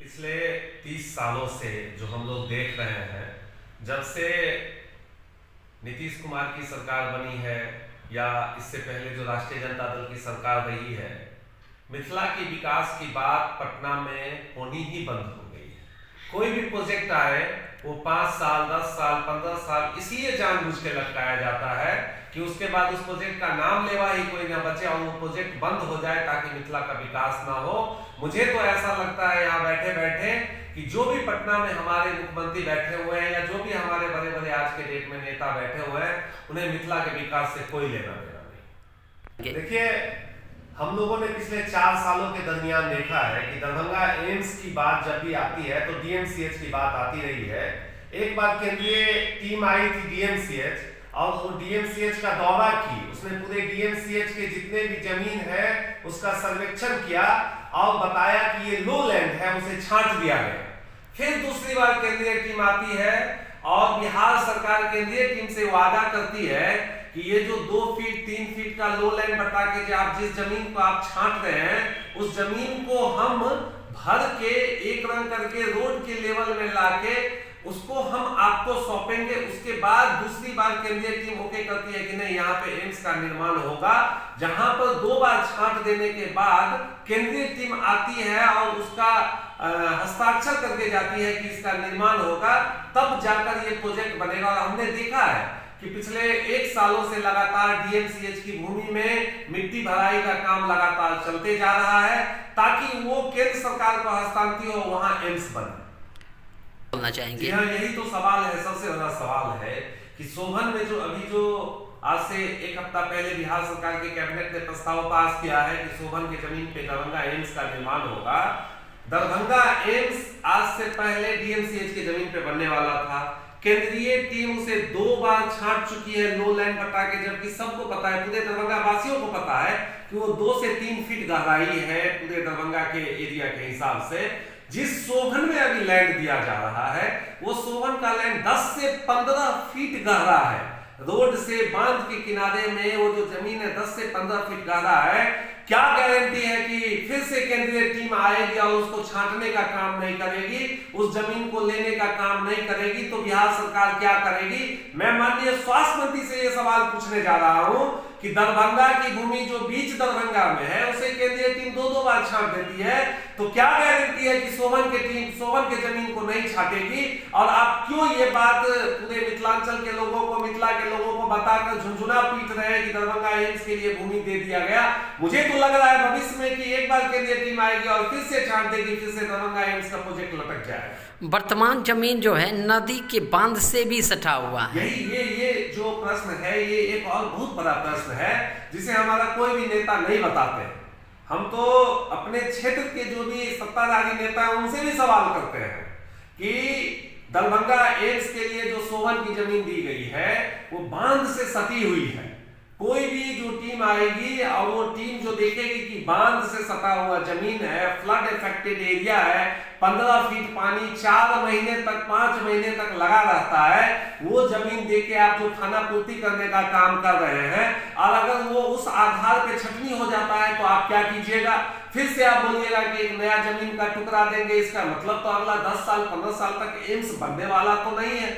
पिछले 30 सालों से जो हम लोग देख रहे हैं, जब से नीतीश कुमार की सरकार बनी है या इससे पहले जो राष्ट्रीय जनता दल की सरकार रही है, मिथिला की विकास की बात पटना में होनी ही बंद हो गई है। कोई भी प्रोजेक्ट आए वो 5 साल 10 साल 15 साल इसलिए जानबूझ के लटकाया जाता है कि उसके बाद उस प्रोजेक्ट का नाम लेवा ही कोई ना बचे और वो प्रोजेक्ट बंद हो जाए ताकि मिथिला का विकास ना हो। मुझे तो ऐसा लगता है यहाँ बैठे बैठे कि जो भी पटना में हमारे मुख्यमंत्री बैठे हुए हैं या जो भी हमारे बड़े बड़े आज के डेट में नेता बैठे हुए हैं, उन्हें मिथिला के विकास से कोई लेना देना नहीं। देखिए, हम लोगों ने पिछले 4 सालों के दरमियान देखा है कि दरभंगा एम्स की बात जब भी आती है तो डीएमसीएच की बात आती रही है। एक बार केंद्रीय टीम आई थी डीएमसीएच और वो डीएमसीएच का दौरा की, उसने पूरे डीएमसीएच के जितने भी जमीन है उसका सर्वेक्षण किया और बताया कि ये लो लैंड है, उसे छांट दिया गया। फिर दूसरी बार केंद्रीय टीम आती है और बिहार सरकार केंद्रीय टीम से वादा करती है कि ये जो 2 फीट 3 फीट का लो लैंड बता के जो आप जिस जमीन को आप छांट रहे हैं उस जमीन को हम भर के एक रंग करके रोड के लेवल में लाके उसको हम आपको सौंपेंगे। उसके बाद दूसरी बार केंद्रीय टीम ओके करती है कि नहीं, यहाँ पे एम्स का निर्माण होगा। जहां पर 2 बार छांट देने के बाद केंद्रीय टीम आती है और उसका हस्ताक्षर करके जाती है कि इसका निर्माण होगा, तब जाकर ये प्रोजेक्ट बनेगा। और हमने देखा है कि पिछले 1 सालों से लगातार डीएमसीएच की भूमि में मिट्टी भराई का काम लगातार चलते जा रहा है ताकि वो केंद्र सरकार को हस्तांतरित हो, वहां एम्स बने। बोलना चाहेंगे? हाँ, यही तो सवाल है, सबसे बड़ा सवाल है कि सोभन में जो आज से 1 हफ्ता पहले बिहार सरकार के कैबिनेट ने प्रस्ताव पास किया है कि सोभन की जमीन पे दरभंगा एम्स का निर्माण होगा। दरभंगा एम्स आज से पहले डीएमसीएच की जमीन पे बनने वाला था। केंद्रीय टीम उसे 2 बार छांट चुकी है लो लैंड बता के, जबकि सबको पता है, पूरे दरभंगा वासियों को पता है कि वो 2 से 3 फीट गहराई है पूरे दरभंगा के एरिया के हिसाब से। जिस सोभन में अभी लैंड दिया जा रहा है वो सोभन का लैंड 10 से 15 फीट गहरा है। रोड से बांध के किनारे में वो जो जमीन है 10 से 15 फीट गहरा है। क्या गारंटी है कि फिर से केंद्रीय टीम आएगी और उसको छांटने का काम नहीं करेगी, उस जमीन को लेने का काम नहीं करेगी, तो बिहार सरकार क्या करेगी? मैं माननीय स्वास्थ्य मंत्री से ये सवाल पूछने जा रहा हूं कि दरभंगा की भूमि जो बीच दरभंगा में है उसे केंद्रीय टीम 2 बार छांट देती है, तो क्या गारंटी है कि सोभन के जमीन को नहीं छाटेगी? और आप क्यों ये बात पूरे मिथिलांचल के लोगों को, मिथिला के लोगों को बताकर झुनझुना पीट रहे हैं कि दरभंगा एम्स के लिए भूमि दे दिया गया? मुझे तो लग रहा है भविष्य में कि एक बार केंद्रीय टीम आएगी और फिर से छांट देगी, फिर से दरभंगा एम्स का प्रोजेक्ट लटक जाएगा। वर्तमान जमीन जो है नदी के बांध से भी सटा हुआ है। ये जो प्रश्न है ये एक और बहुत बड़ा प्रश्न है जिसे हमारा कोई भी नेता नहीं बताते। हम तो अपने क्षेत्र के जो भी सत्ताधारी नेता हैं उनसे भी सवाल करते हैं कि दरभंगा एम्स के लिए जो सोभन की जमीन दी गई है वो बांध से सटी हुई है। कोई भी जो टीम आएगी और वो टीम जो देखेगी कि बांध से सटा हुआ जमीन है, फ्लड इफेक्टेड एरिया है, 15 फीट पानी 4 महीने तक 5 महीने तक लगा रहता है, वो जमीन देके आप जो खाना पूर्ति करने का काम कर रहे हैं और अगर वो उस आधार पे छटनी हो जाता है तो आप क्या कीजिएगा? फिर से आप बोलिएगा कि एक नया जमीन का टुकड़ा देंगे। इसका मतलब तो अगला 10 साल 15 साल तक एम्स बनने वाला तो नहीं है।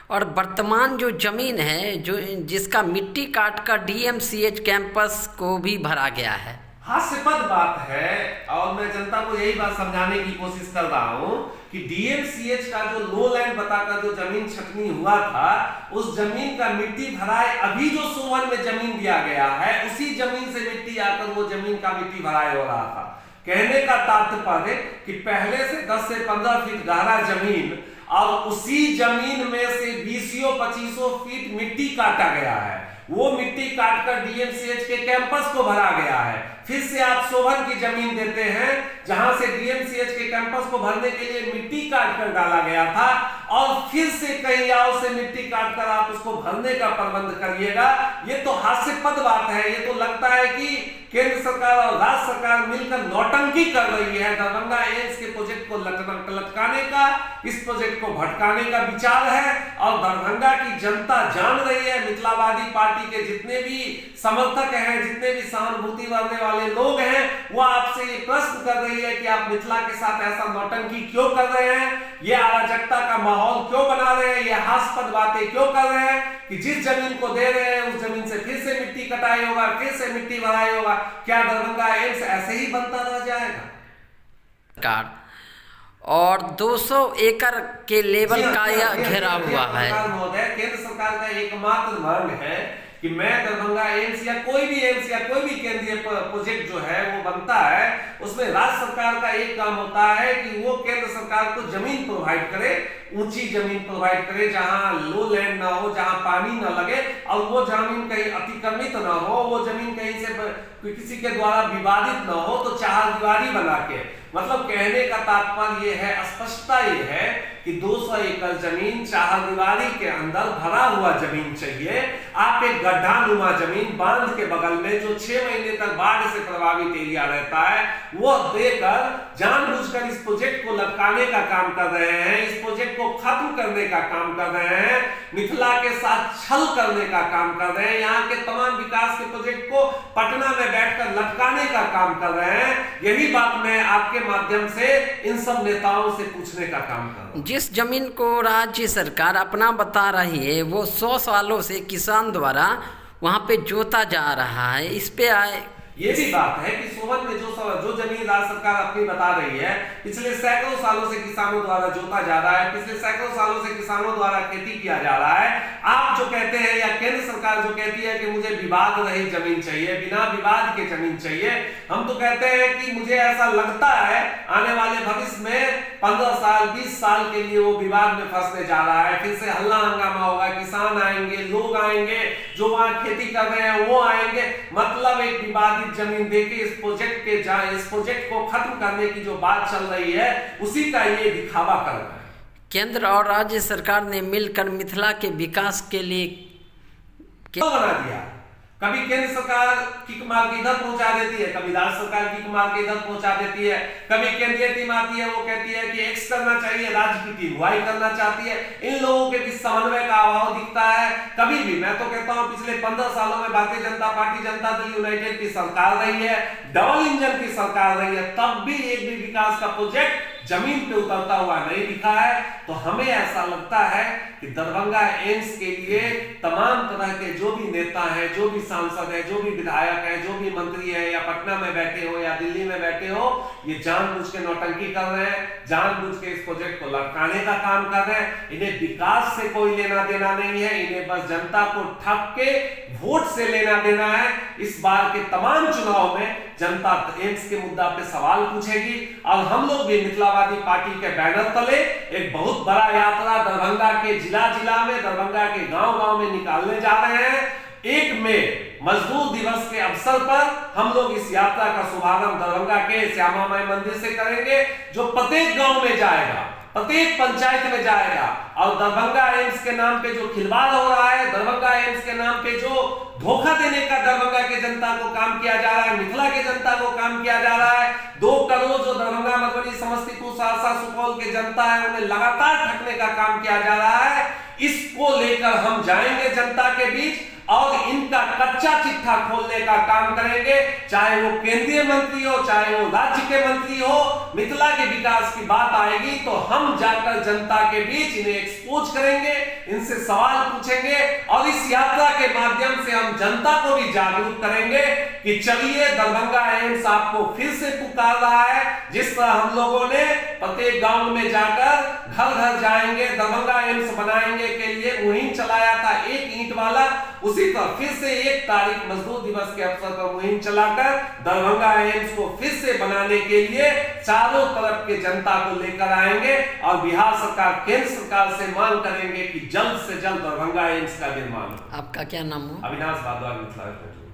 और वर्तमान जो जमीन है जो जिसका मिट्टी काट कर डीएमसीएच कैंपस को भी भरा गया है, हास्यास्पद बात है। और मैं जनता को यही बात समझाने की कोशिश कर रहा हूं कि डीएमसीएच का जो लो लैंड बताकर जो जमीन छटनी हुआ था उस जमीन का मिट्टी भराए अभी जो सोभन में जमीन दिया गया है उसी जमीन से मिट्टी आकर वो जमीन का मिट्टी भराए हो रहा था। कहने का तात्पर्य कि पहले से 10 से 15 फीट गहरा जमीन और उसी जमीन में से 20-25 फीट मिट्टी काटा गया है। वो मिट्टी काटकर डीएमसीएच के कैंपस को भरा गया है। फिर से आप सोभन की जमीन देते हैं जहां से डीएमसीएच के कैंपस को भरने के लिए मिट्टी काटकर डाला गया था और फिर से कहीं और से मिट्टी काटकर आप उसको भरने का प्रबंध करिएगा। ये तो हास्यास्पद बात है। ये तो लगता है कि केंद्र सरकार और राज्य सरकार मिलकर नौटंकी कर रही है, दरभंगा एम्स के प्रोजेक्ट को लटका लटकाने का, इस प्रोजेक्ट को भटकाने का विचार है। और दरभंगा की जनता जान रही है, मिथिलावादी पार्टी के जितने भी समर्थक हैं, जितने भी सहानुभूति करने वाले लोग हैं, वो आपसे ये प्रश्न कर रही है कि आप मिथिला के साथ ऐसा नौटंकी क्यों कर रहे हैं, ये अराजकता का माहौल क्यों बना रहे हैं, ये हास्यास्पद बातें क्यों कर रहे हैं कि जिस जमीन को दे रहे हैं उस जमीन से फिर से मिट्टी कटाई होगा, फिर से मिट्टी भराई होगा। क्या दरभंगा एम्स ऐसे ही बनता रह जाएगा? और 200 एकड़ के लेवल का यह घेरा हुआ है। केंद्र सरकार का एकमात्र मांग है कि मैं दरभंगा एम्स या कोई भी केंद्रीय प्रोजेक्ट जो है वो बनता है, उसमें राज्य सरकार का एक काम होता है कि वो केंद्र सरकार को जमीन प्रोवाइड करे, ऊंची जमीन प्रोवाइड करे, जहां लो लैंड ना हो, जहां पानी ना लगे, और वो जमीन कहीं अतिक्रमित ना हो, वो जमीन कहीं से किसी के द्वारा विवादित ना हो, तो चारदीवारी बना के, मतलब कहने का तात्पर्य ये है, स्पष्टता ये है कि 200 एकड़ जमीन चारदीवारी के अंदर भरा हुआ जमीन चाहिए। आप एक गड्ढानुमा जमीन बांध के बगल में जो 6 महीने तक बाढ़ से प्रभावित एरिया रहता है, वो देकर जानबूझकर इस प्रोजेक्ट को लटकाने का काम कर रहे हैं, इस प्रोजेक्ट को खत्म करने का काम कर रहे हैं, मिथिला के साथ छल करने का काम कर रहे हैं, यहाँ के तमाम विकास के प्रोजेक्ट को पटना में बैठकर लटकाने का काम कर रहे हैं। यही बात मैं आपके माध्यम से इन सब नेताओं से पूछने का काम कर रहा हूं। जिस जमीन को राज्य सरकार अपना बता रही है, वो 100 सालों से किसान द्वारा वहां पे जोता जा रहा है, इस पे आए ये भी बात है कि सोवन में जो जमीन राज्य सरकार अपनी बता रही है, पिछले सैकड़ों सालों से किसानों द्वारा जोता जा रहा है, पिछले सैकड़ों सालों से किसानों द्वारा खेती किया जा रहा है। आप जो कहते हैं या केंद्र सरकार जो कहती है कि मुझे विवाद रहित जमीन चाहिए, बिना विवाद के जमीन चाहिए, हम तो कहते हैं कि मुझे ऐसा लगता है आने वाले भविष्य में 15 साल 20 साल के लिए वो विवाद में फंसने जा रहा है। फिर से हल्ला हंगामा होगा, किसान आएंगे, लोग आएंगे, जो वहां खेती कर रहे हैं वो आएंगे, मतलब एक विवादित जमीन देके इस प्रोजेक्ट को खत्म करने की जो बात चल रही है, उसी का ये दिखावा कर रहा है। केंद्र और राज्य सरकार ने मिलकर मिथिला के विकास के लिए क्या बना दिया? कभी केंद्र सरकार किक मार के इधर पहुंचा देती है, कभी राज्य सरकार किक मार के इधर पहुंचा देती है, कभी केंद्रीय टीम आती है, वो कहती है कि एक्स करना चाहिए, राज्य की टीम वाई करना चाहती है। इन लोगों के बीच समन्वय का अभाव दिखता है। कभी भी, मैं तो कहता हूं पिछले 15 सालों में भारतीय जनता पार्टी, जनता दल यूनाइटेड की सरकार रही है, डबल इंजन की सरकार रही है, तब भी एक भी विकास का प्रोजेक्ट जमीन पे उतरता हुआ नहीं दिखा है। तो हमें ऐसा लगता है कि दरभंगा एम्स के लिए तमाम तरह के जो भी नेता हैं, जो भी सांसद हैं, जो भी विधायक हैं, जो भी मंत्री हैं, या पटना में बैठे हो या दिल्ली में बैठे हो, ये जानबूझ के नौटंकी कर रहे हैं, जानबूझ के इस प्रोजेक्ट को लटकाने का काम कर रहे हैं। इन्हें विकास से कोई लेना देना नहीं है, इन्हें बस जनता को ठग के वोट से लेना देना है। इस बार के तमाम चुनाव में जनता एम्स के मुद्दा पे सवाल पूछेगी, और हम लोग भी मिथिलावादी पार्टी के बैनर तले एक बहुत बड़ा यात्रा दरभंगा के जिला में, दरभंगा के गांव में निकालने जा रहे हैं। 1 मई मजदूर दिवस के अवसर पर हम लोग इस यात्रा का शुभारंभ दरभंगा के श्यामा माई मंदिर से करेंगे, जो प्रत्येक गांव में जाएगा, प्रत्येक पंचायत में जाएगा, और दरभंगा एम्स के नाम पे जो खिलवाड़ हो रहा है, दरभंगा एम्स के नाम पे जो धोखा देने का दरभंगा के जनता को काम किया जा रहा है, मिथिला के जनता को काम किया जा रहा है, 2 करोड़ जो दरभंगा, मधुबनी, समस्तीपुर, सहरसा, सुपौल के जनता है, उन्हें लगातार ठगने का काम किया जा रहा है। इसको लेकर हम जाएंगे जनता के बीच और इनका कच्चा चिट्ठा खोलने का काम करेंगे, चाहे वो केंद्रीय मंत्री हो, चाहे वो राज्य के मंत्री हो। मिथिला के विकास की बात आएगी तो हम जाकर जनता के बीच इन्हें एक्सपोज करेंगे, इनसे सवाल पूछेंगे, और इस यात्रा के माध्यम से हम जनता को भी जागरूक करेंगे कि चलिए, दरभंगा एम्स आपको फिर से पुकार रहा है। जिस तरह हम लोगों ने प्रत्येक गांव में जाकर घर घर जाएंगे, दरभंगा एम्स बनाएंगे के लिए मुहिम चलाया था 1 ईंट वाला, उसी तरह फिर से 1 तारीख मजदूर दिवस के अवसर पर मुहिम चलाकर दरभंगा एम्स को फिर से बनाने के लिए चारों तरफ के जनता को लेकर आएंगे, और बिहार सरकार, केंद्र सरकार से मांग करेंगे कि जल्द से जल्द दरभंगा एम्स का निर्माण हो। आपका क्या नाम हो? अविनाश भारद्वाज, मिथिला।